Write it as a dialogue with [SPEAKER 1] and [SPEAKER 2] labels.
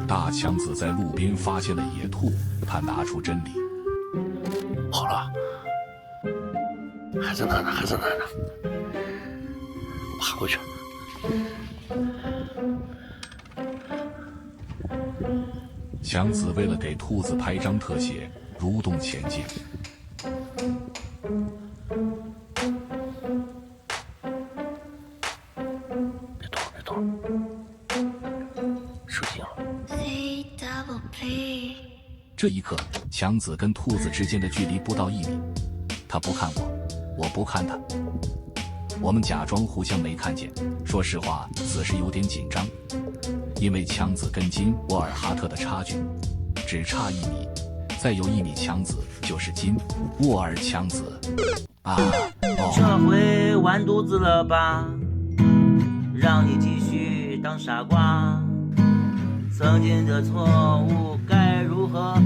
[SPEAKER 1] 大强子在路边发现了野兔，他拿出真理。
[SPEAKER 2] 好了，还在那儿呢，还在那儿呢，爬过去。
[SPEAKER 1] 强子为了给兔子拍张特写，蠕动前进。
[SPEAKER 2] 别动，别动，受惊了。
[SPEAKER 1] 这一刻，强子跟兔子之间的距离不到1米，他不看我，我不看他，我们假装互相没看见。说实话，此时有点紧张，因为强子跟金沃尔哈特的差距只差1米，再有1米，强子就是金沃尔强子啊！
[SPEAKER 3] 这回完犊子了吧？让你继续当傻瓜。曾经的错误该如何